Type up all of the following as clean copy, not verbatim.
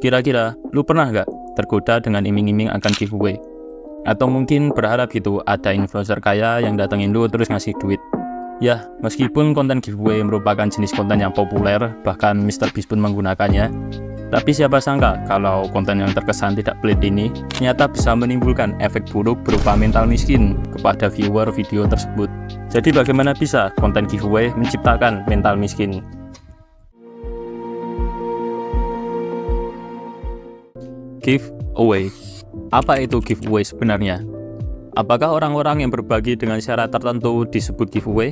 Kira-kira, lu pernah nggak tergoda dengan iming-iming akan giveaway? Atau mungkin berharap gitu ada influencer kaya yang datengin lu terus ngasih duit? Ya, meskipun konten giveaway merupakan jenis konten yang populer, bahkan MrBeast pun menggunakannya, tapi siapa sangka kalau konten yang terkesan tidak pelit ini ternyata bisa menimbulkan efek buruk berupa mental miskin kepada viewer video tersebut. Jadi bagaimana bisa konten giveaway menciptakan mental miskin? Giveaway. Apa itu giveaway sebenarnya? Apakah orang-orang yang berbagi dengan syarat tertentu disebut giveaway?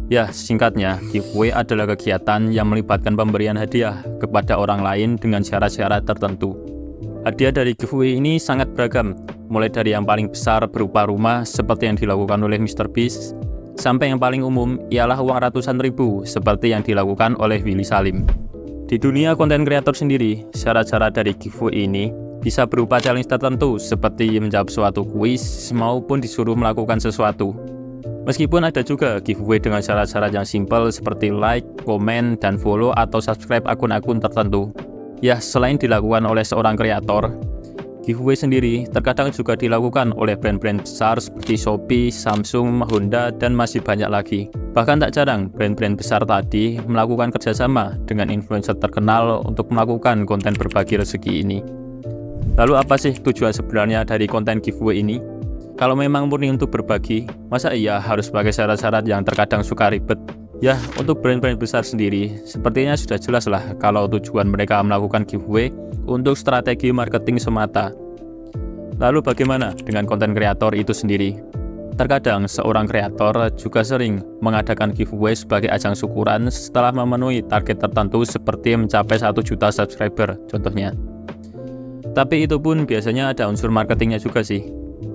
Ya, singkatnya, giveaway adalah kegiatan yang melibatkan pemberian hadiah kepada orang lain dengan syarat-syarat tertentu. Hadiah dari giveaway ini sangat beragam, mulai dari yang paling besar berupa rumah seperti yang dilakukan oleh MrBeast, sampai yang paling umum ialah uang ratusan ribu seperti yang dilakukan oleh Willy Salim. Di dunia konten kreator sendiri, syarat-syarat dari giveaway ini bisa berupa challenge tertentu seperti menjawab suatu kuis maupun disuruh melakukan sesuatu. Meskipun ada juga giveaway dengan syarat-syarat yang simpel seperti like, komen, dan follow atau subscribe akun-akun tertentu. Ya, selain dilakukan oleh seorang kreator, giveaway sendiri terkadang juga dilakukan oleh brand-brand besar seperti Shopee, Samsung, Honda, dan masih banyak lagi. Bahkan tak jarang, brand-brand besar tadi melakukan kerjasama dengan influencer terkenal untuk melakukan konten berbagi rezeki ini. Lalu apa sih tujuan sebenarnya dari konten giveaway ini? Kalau memang murni untuk berbagi, masa iya harus pakai syarat-syarat yang terkadang suka ribet? Ya, untuk brand-brand besar sendiri, sepertinya sudah jelas lah kalau tujuan mereka melakukan giveaway untuk strategi marketing semata. Lalu bagaimana dengan konten kreator itu sendiri? Terkadang seorang kreator juga sering mengadakan giveaway sebagai ajang syukuran setelah memenuhi target tertentu seperti mencapai 1 juta subscriber, contohnya. Tapi itu pun biasanya ada unsur marketingnya juga sih.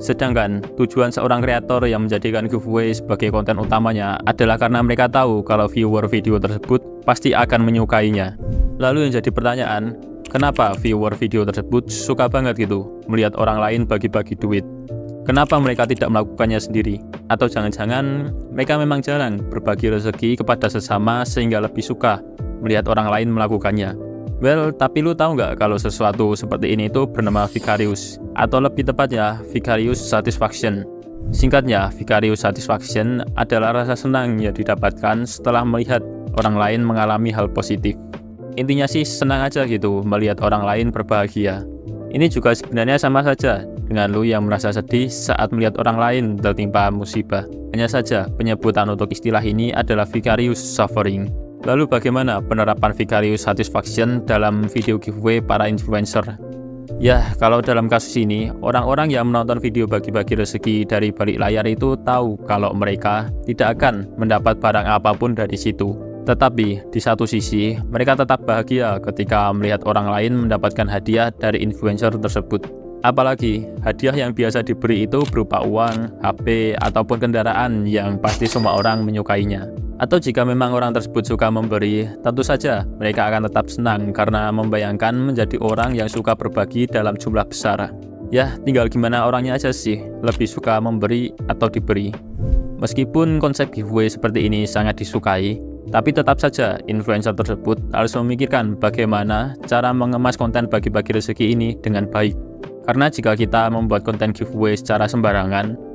Sedangkan tujuan seorang kreator yang menjadikan giveaway sebagai konten utamanya adalah karena mereka tahu kalau viewer video tersebut pasti akan menyukainya. Lalu yang jadi pertanyaan, kenapa viewer video tersebut suka banget gitu melihat orang lain bagi-bagi duit? Kenapa mereka tidak melakukannya sendiri? Atau jangan-jangan mereka memang jarang berbagi rezeki kepada sesama sehingga lebih suka melihat orang lain melakukannya? Well, tapi lu tahu nggak kalau sesuatu seperti ini itu bernama vicarious, atau lebih tepatnya vicarious satisfaction. Singkatnya, vicarious satisfaction adalah rasa senang yang didapatkan setelah melihat orang lain mengalami hal positif. Intinya sih senang aja gitu melihat orang lain berbahagia. Ini juga sebenarnya sama saja dengan lu yang merasa sedih saat melihat orang lain tertimpa musibah. Hanya saja penyebutan untuk istilah ini adalah vicarious suffering. Lalu bagaimana penerapan vicarious satisfaction dalam video giveaway para influencer? Ya, kalau dalam kasus ini, orang-orang yang menonton video bagi-bagi rezeki dari balik layar itu tahu kalau mereka tidak akan mendapat barang apapun dari situ. Tetapi, di satu sisi, mereka tetap bahagia ketika melihat orang lain mendapatkan hadiah dari influencer tersebut. Apalagi, hadiah yang biasa diberi itu berupa uang, HP, ataupun kendaraan yang pasti semua orang menyukainya. Atau jika memang orang tersebut suka memberi, tentu saja mereka akan tetap senang karena membayangkan menjadi orang yang suka berbagi dalam jumlah besar. Ya, tinggal gimana orangnya aja sih, lebih suka memberi atau diberi. Meskipun konsep giveaway seperti ini sangat disukai, tapi tetap saja influencer tersebut harus memikirkan bagaimana cara mengemas konten bagi-bagi rezeki ini dengan baik. Karena jika kita membuat konten giveaway secara sembarangan,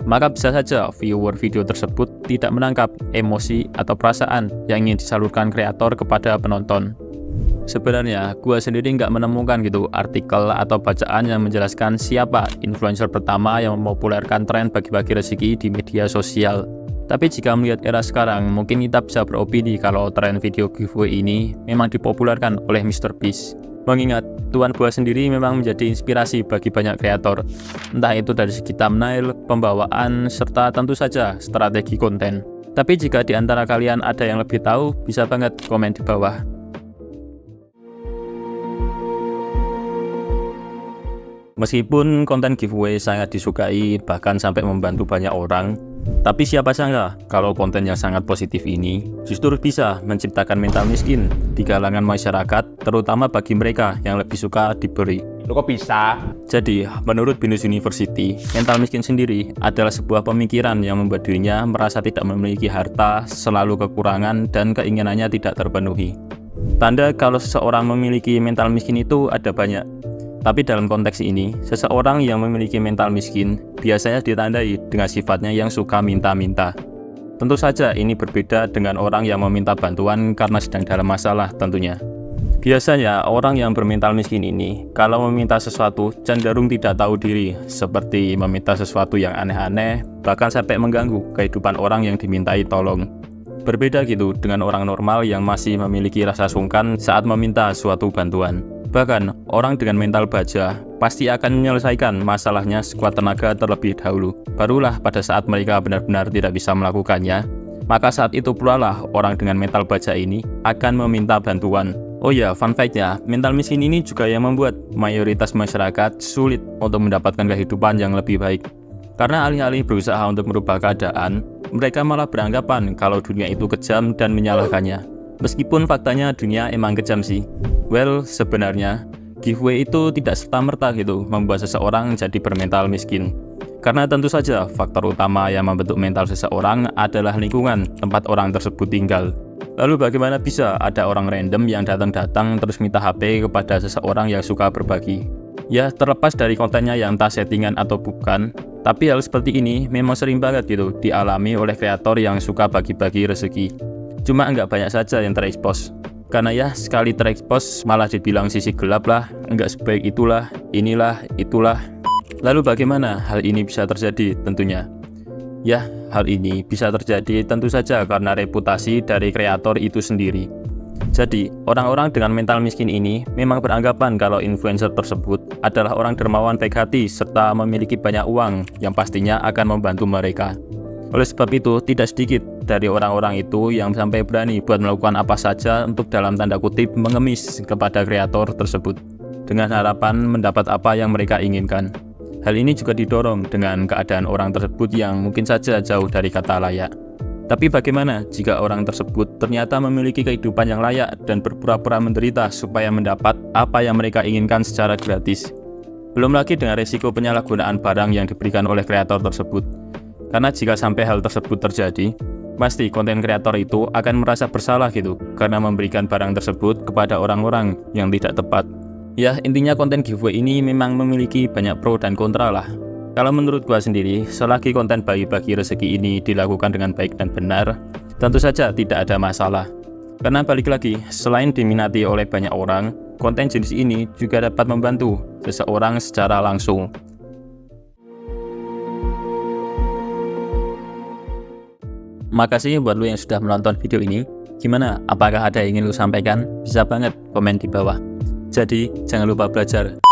maka bisa saja viewer video tersebut tidak menangkap emosi atau perasaan yang ingin disalurkan kreator kepada penonton. Sebenarnya, gua sendiri nggak menemukan gitu artikel atau bacaan yang menjelaskan siapa influencer pertama yang mempopulerkan tren bagi-bagi rezeki di media sosial. Tapi jika melihat era sekarang, mungkin kita bisa beropini kalau tren video giveaway ini memang dipopulerkan oleh MrBeast. Mengingat Tuan Buah sendiri memang menjadi inspirasi bagi banyak kreator, entah itu dari segi thumbnail, pembawaan, serta tentu saja strategi konten. Tapi jika di antara kalian ada yang lebih tahu, bisa banget komen di bawah. Meskipun konten giveaway sangat disukai, bahkan sampai membantu banyak orang, tapi siapa sangka kalau konten yang sangat positif ini justru bisa menciptakan mental miskin di kalangan masyarakat, terutama bagi mereka yang lebih suka diberi. Loh kok bisa? Jadi, menurut Binus University, mental miskin sendiri adalah sebuah pemikiran yang membuat dirinya merasa tidak memiliki harta, selalu kekurangan, dan keinginannya tidak terpenuhi. Tanda kalau seseorang memiliki mental miskin itu ada banyak. Tapi dalam konteks ini, seseorang yang memiliki mental miskin biasanya ditandai dengan sifatnya yang suka minta-minta. Tentu saja ini berbeda dengan orang yang meminta bantuan karena sedang dalam masalah tentunya. Biasanya orang yang bermental miskin ini kalau meminta sesuatu cenderung tidak tahu diri, seperti meminta sesuatu yang aneh-aneh, bahkan sampai mengganggu kehidupan orang yang dimintai tolong. Berbeda gitu dengan orang normal yang masih memiliki rasa sungkan saat meminta suatu bantuan. Bahkan orang dengan mental baja pasti akan menyelesaikan masalahnya sekuat tenaga terlebih dahulu. Barulah pada saat mereka benar-benar tidak bisa melakukannya, maka saat itu pula lah orang dengan mental baja ini akan meminta bantuan. Oh ya, fun fact-nya, mental miskin ini juga yang membuat mayoritas masyarakat sulit untuk mendapatkan kehidupan yang lebih baik. Karena alih-alih berusaha untuk merubah keadaan, mereka malah beranggapan kalau dunia itu kejam dan menyalahkannya. Meskipun faktanya dunia emang kejam sih. Well, sebenarnya giveaway itu tidak serta-merta gitu membuat seseorang jadi bermental miskin. Karena tentu saja faktor utama yang membentuk mental seseorang adalah lingkungan tempat orang tersebut tinggal. Lalu bagaimana bisa ada orang random yang datang-datang terus minta HP kepada seseorang yang suka berbagi? Ya, terlepas dari kontennya yang entah settingan atau bukan, tapi hal seperti ini memang sering banget gitu dialami oleh kreator yang suka bagi-bagi rezeki. Cuma nggak banyak saja yang terekspos. Karena ya sekali terekspos malah dibilang sisi gelap lah, nggak sebaik itulah, inilah, itulah. Lalu bagaimana hal ini bisa terjadi tentunya? Ya, hal ini bisa terjadi tentu saja karena reputasi dari kreator itu sendiri. Jadi, orang-orang dengan mental miskin ini memang beranggapan kalau influencer tersebut adalah orang dermawan baik hati serta memiliki banyak uang yang pastinya akan membantu mereka. Oleh sebab itu, tidak sedikit dari orang-orang itu yang sampai berani buat melakukan apa saja untuk dalam tanda kutip mengemis kepada kreator tersebut dengan harapan mendapat apa yang mereka inginkan. Hal ini juga didorong dengan keadaan orang tersebut yang mungkin saja jauh dari kata layak. Tapi bagaimana jika orang tersebut ternyata memiliki kehidupan yang layak dan berpura-pura menderita supaya mendapat apa yang mereka inginkan secara gratis? Belum lagi dengan resiko penyalahgunaan barang yang diberikan oleh kreator tersebut. Karena jika sampai hal tersebut terjadi, pasti konten kreator itu akan merasa bersalah gitu karena memberikan barang tersebut kepada orang-orang yang tidak tepat. Ya, intinya konten giveaway ini memang memiliki banyak pro dan kontra lah. Kalau menurut gua sendiri, selagi konten bagi-bagi rezeki ini dilakukan dengan baik dan benar, tentu saja tidak ada masalah. Karena balik lagi, selain diminati oleh banyak orang, konten jenis ini juga dapat membantu seseorang secara langsung. Makasih buat lu yang sudah menonton video ini. Gimana? Apakah ada yang ingin lu sampaikan? Bisa banget komen di bawah. Jadi, jangan lupa belajar.